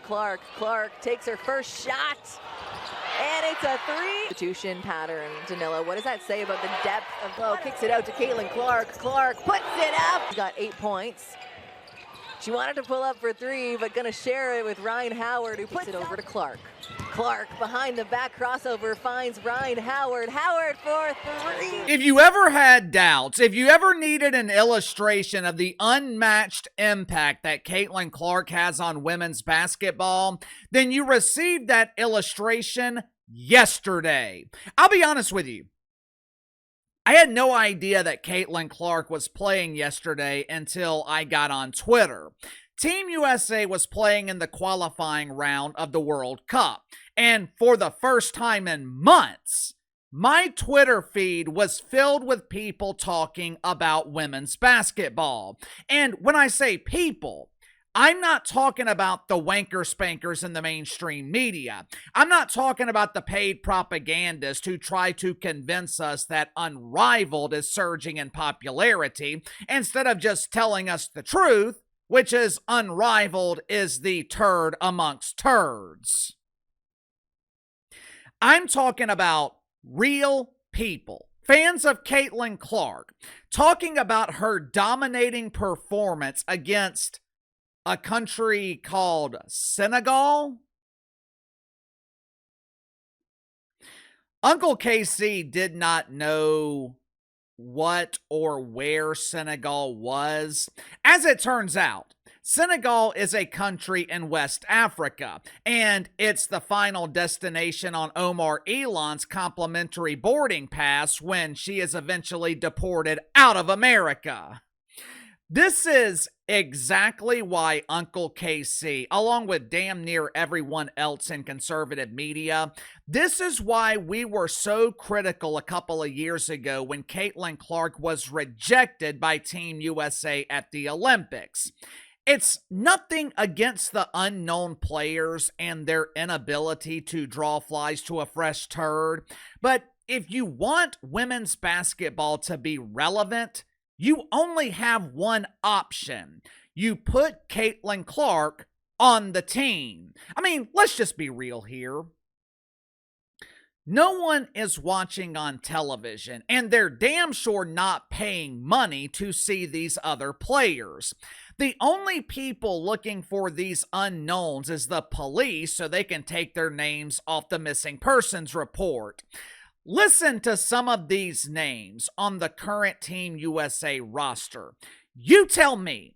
Clark. Clark takes her first shot. And it's a three. Substitution pattern, Danilo. What does that say about the depth of flow? Kicks it out to Caitlin Clark. Clark puts it up. She's got 8 points. She wanted to pull up for 3, but gonna share it with Ryan Howard, who puts it over to Clark. Clark behind the back crossover finds Ryan Howard. Howard for 3. If you ever had doubts, if you ever needed an illustration of the unmatched impact that Caitlin Clark has on women's basketball, then you received that illustration yesterday. I'll be honest with you. I had no idea that Caitlin Clark was playing yesterday until I got on Twitter. Team USA was playing in the qualifying round of the World Cup, and for the first time in months, my Twitter feed was filled with people talking about women's basketball. And when I say people, I'm not talking about the wanker spankers in the mainstream media. I'm not talking about the paid propagandists who try to convince us that Unrivaled is surging in popularity instead of just telling us the truth, which is Unrivaled is the turd amongst turds. I'm talking about real people, fans of Caitlin Clark, talking about her dominating performance against a country called Senegal. Uncle KC did not know what or where Senegal was. As it turns out, Senegal is a country in West Africa, and it's the final destination on Omar Elon's complimentary boarding pass when she is eventually deported out of America. This is exactly why Uncle KC, along with damn near everyone else in conservative media, this is why we were so critical a couple of years ago when Caitlin Clark was rejected by Team USA at the Olympics. It's nothing against the unknown players and their inability to draw flies to a fresh turd, but if you want women's basketball to be relevant, you only have one option. You put Caitlin Clark on the team. I mean, let's just be real here. No one is watching on television, and they're damn sure not paying money to see these other players. The only people looking for these unknowns is the police so they can take their names off the missing persons report. Listen to some of these names on the current Team USA roster. You tell me,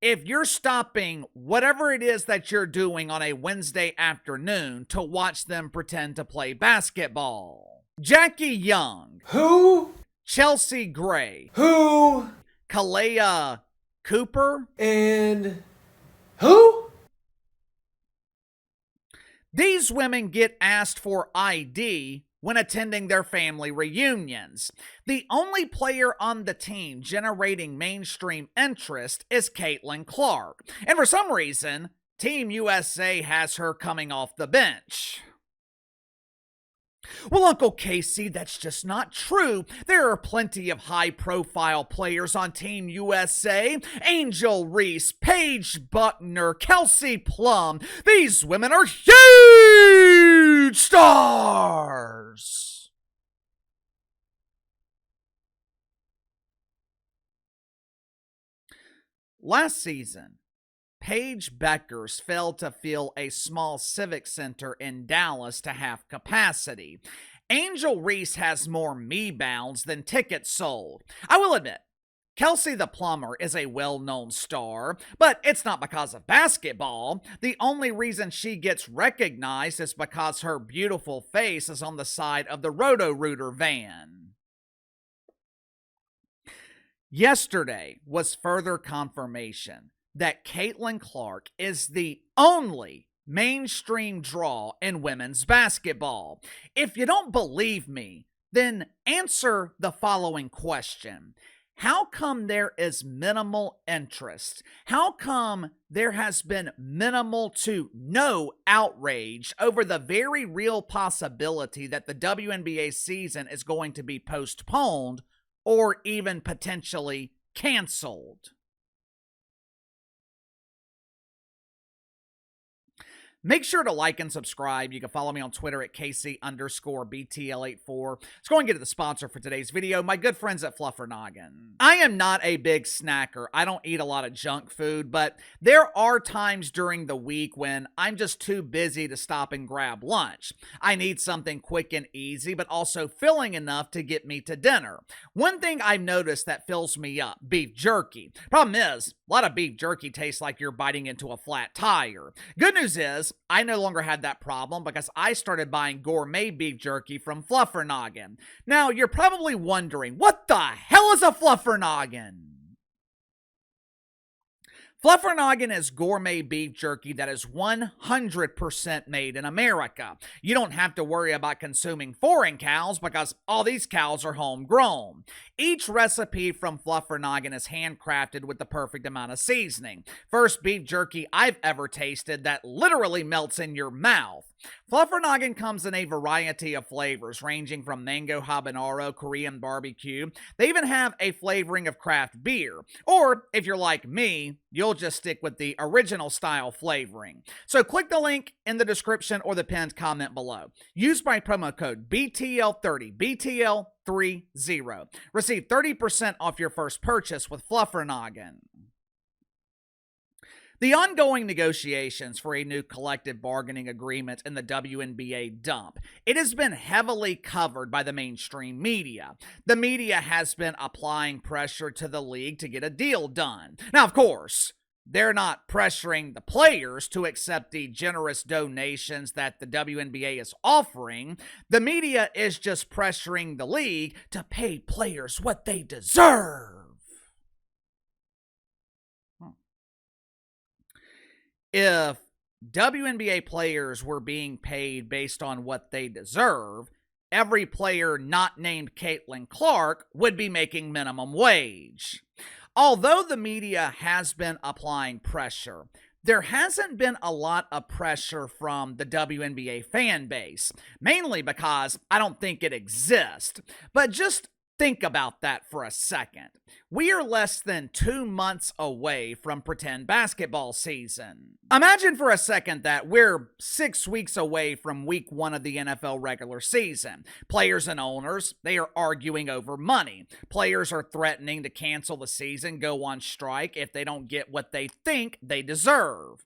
if you're stopping whatever it is that you're doing on a Wednesday afternoon to watch them pretend to play basketball. Jackie Young. Who? Chelsea Gray. Who? Kalea Cooper. And who? These women get asked for ID when attending their family reunions. The only player on the team generating mainstream interest is Caitlin Clark, and for some reason, Team USA has her coming off the bench. Well, Uncle Casey, that's just not true. There are plenty of high-profile players on Team USA. Angel Reese, Paige Buckner, Kelsey Plum. These women are huge stars. Last season, Paige Beckers failed to fill a small civic center in Dallas to half capacity. Angel Reese has more me-bounds than tickets sold. I will admit, Kelsey the Plumber is a well-known star, but it's not because of basketball. The only reason she gets recognized is because her beautiful face is on the side of the Roto-Rooter van. Yesterday was further confirmation that Caitlin Clark is the only mainstream draw in women's basketball. If you don't believe me, then answer the following question. How come there is minimal interest? How come there has been minimal to no outrage over the very real possibility that the WNBA season is going to be postponed or even potentially canceled? Make sure to like and subscribe. You can follow me on Twitter at KC_BTL84. Let's go and get to the sponsor for today's video, my good friends at Fluffernoggin. I am not a big snacker. I don't eat a lot of junk food, but there are times during the week when I'm just too busy to stop and grab lunch. I need something quick and easy, but also filling enough to get me to dinner. One thing I've noticed that fills me up, beef jerky. Problem is, a lot of beef jerky tastes like you're biting into a flat tire. Good news is, I no longer had that problem because I started buying gourmet beef jerky from Fluffernoggin. Now, you're probably wondering, what the hell is a Fluffernoggin? Fluffernoggin is gourmet beef jerky that is 100% made in America. You don't have to worry about consuming foreign cows because all these cows are homegrown. Each recipe from Fluffernoggin is handcrafted with the perfect amount of seasoning. First beef jerky I've ever tasted that literally melts in your mouth. Fluffernoggin comes in a variety of flavors, ranging from mango habanero, Korean barbecue. They even have a flavoring of craft beer. Or, if you're like me, you'll just stick with the original style flavoring. So click the link in the description or the pinned comment below. Use my promo code BTL30, BTL30. Receive 30% off your first purchase with Fluffernoggin. The ongoing negotiations for a new collective bargaining agreement in the WNBA dump, it has been heavily covered by the mainstream media. The media has been applying pressure to the league to get a deal done. Now, of course, they're not pressuring the players to accept the generous donations that the WNBA is offering. The media is just pressuring the league to pay players what they deserve. If WNBA players were being paid based on what they deserve, every player not named Caitlin Clark would be making minimum wage. Although the media has been applying pressure, there hasn't been a lot of pressure from the WNBA fan base, mainly because I don't think it exists. But just think about that for a second. We are less than 2 months away from pretend basketball season. Imagine for a second that we're 6 weeks away from week 1 of the NFL regular season. Players and owners, they are arguing over money. Players are threatening to cancel the season, go on strike if they don't get what they think they deserve.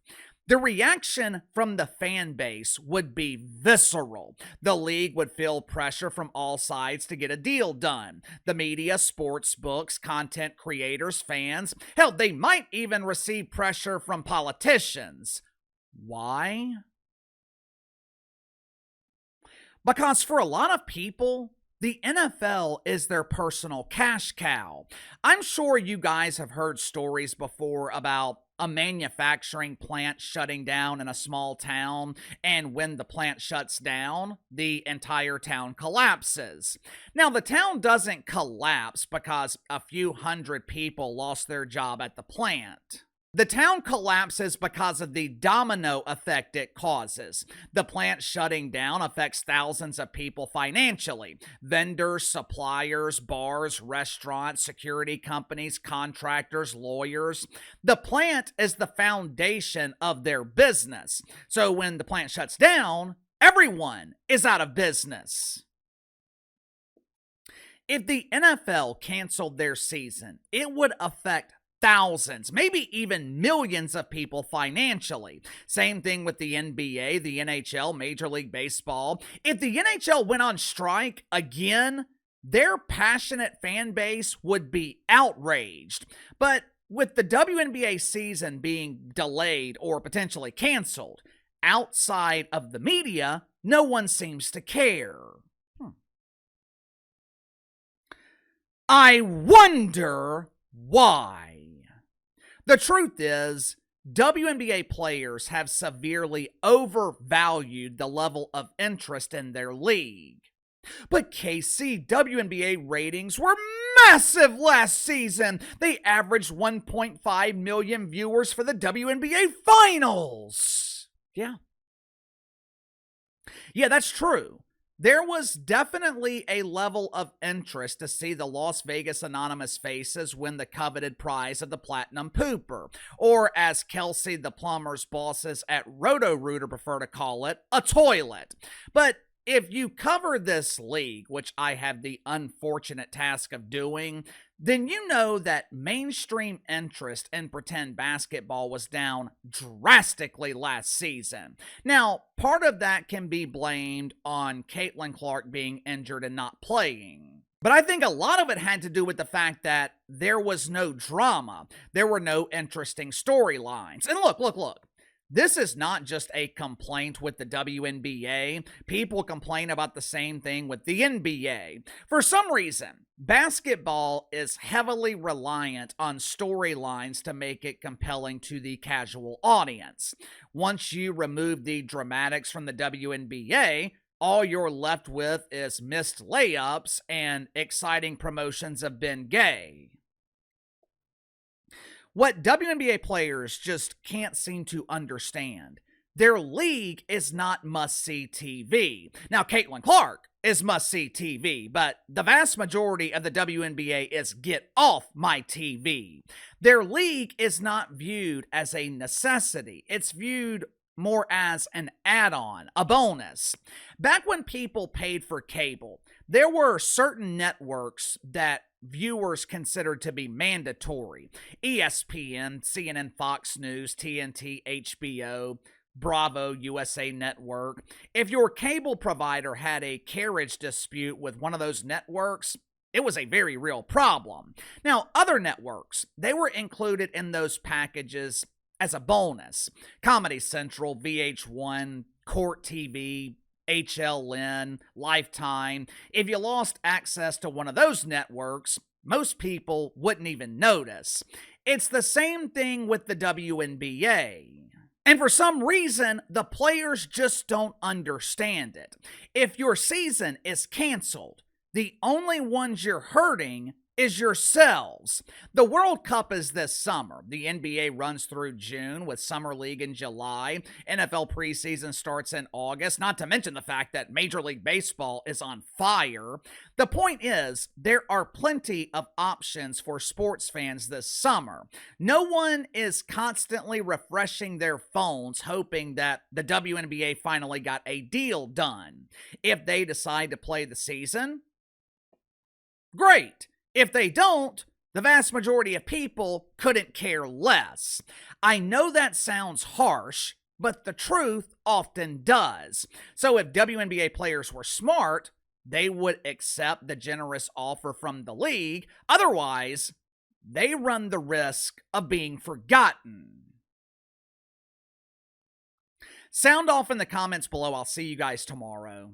The reaction from the fan base would be visceral. The league would feel pressure from all sides to get a deal done. The media, sports books, content creators, fans, hell, they might even receive pressure from politicians. Why? Because for a lot of people, the NFL is their personal cash cow. I'm sure you guys have heard stories before about a manufacturing plant shutting down in a small town, and when the plant shuts down, the entire town collapses. Now, the town doesn't collapse because a few hundred people lost their job at the plant. The town collapses because of the domino effect it causes. The plant shutting down affects thousands of people financially. Vendors, suppliers, bars, restaurants, security companies, contractors, lawyers. The plant is the foundation of their business. So when the plant shuts down, everyone is out of business. If the NFL canceled their season, it would affect thousands, maybe even millions of people financially. Same thing with the NBA, the NHL, Major League Baseball. If the NHL went on strike again, their passionate fan base would be outraged. But with the WNBA season being delayed or potentially canceled, outside of the media, no one seems to care. I wonder why. The truth is, WNBA players have severely overvalued the level of interest in their league. But KC, WNBA ratings were massive last season. They averaged 1.5 million viewers for the WNBA Finals. Yeah, that's true. There was definitely a level of interest to see the Las Vegas Anonymous faces win the coveted prize of the Platinum Pooper, or as Kelsey the Plumber's bosses at Roto-Rooter prefer to call it, a toilet. But if you cover this league, which I have the unfortunate task of doing, then you know that mainstream interest in pretend basketball was down drastically last season. Now, part of that can be blamed on Caitlin Clark being injured and not playing. But I think a lot of it had to do with the fact that there was no drama. There were no interesting storylines. And look. This is not just a complaint with the WNBA. People complain about the same thing with the NBA. For some reason, basketball is heavily reliant on storylines to make it compelling to the casual audience. Once you remove the dramatics from the WNBA, all you're left with is missed layups and exciting promotions of Ben Gay. What WNBA players just can't seem to understand, their league is not must-see TV. Now, Caitlin Clark is must-see TV, but the vast majority of the WNBA is get off my TV. Their league is not viewed as a necessity. It's viewed more as an add-on, a bonus. Back when people paid for cable, there were certain networks that viewers considered to be mandatory. ESPN, CNN, Fox News, TNT, HBO, Bravo, USA Network. If your cable provider had a carriage dispute with one of those networks, it was a very real problem. Now, other networks, they were included in those packages as a bonus. Comedy Central, VH1, Court TV, HLN, Lifetime. If you lost access to one of those networks, most people wouldn't even notice. It's the same thing with the WNBA. And for some reason, the players just don't understand it. If your season is canceled, the only ones you're hurting is yourselves. The World Cup is this summer. The NBA runs through June with Summer League in July. NFL preseason starts in August, not to mention the fact that Major League Baseball is on fire. The point is, there are plenty of options for sports fans this summer. No one is constantly refreshing their phones hoping that the WNBA finally got a deal done. If they decide to play the season, great. If they don't, the vast majority of people couldn't care less. I know that sounds harsh, but the truth often does. So if WNBA players were smart, they would accept the generous offer from the league. Otherwise, they run the risk of being forgotten. Sound off in the comments below. I'll see you guys tomorrow.